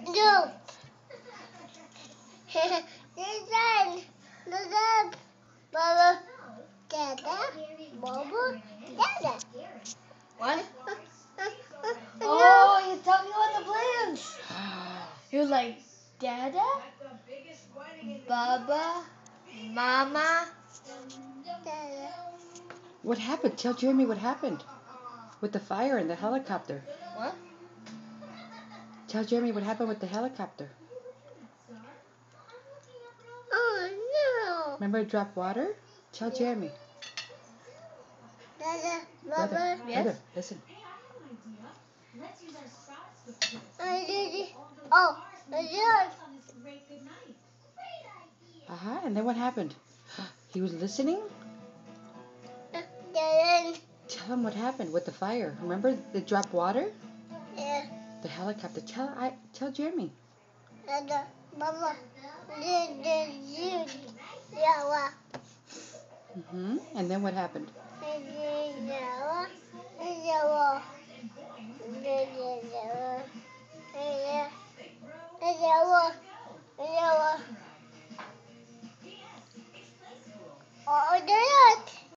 No. Listen. Listen. Baba. Dada. Baba. Dada. What? Oh, he's talking about the plans. He was like, Dada, Baba, Mama. Dada. What happened? Tell Jeremy what happened with the fire and the helicopter. What? Tell Jeremy what happened with the helicopter. Oh no. Remember it dropped water? Tell Jeremy. Dada. Brother, Baba. Yes? brother, listen. Oh. Yes. And then what happened? He was listening? Dada. Tell him what happened with the fire. Remember it dropped water? Yeah. The helicopter. Tell Jeremy. Dada. Baba. Yeah. And then what happened? Oh,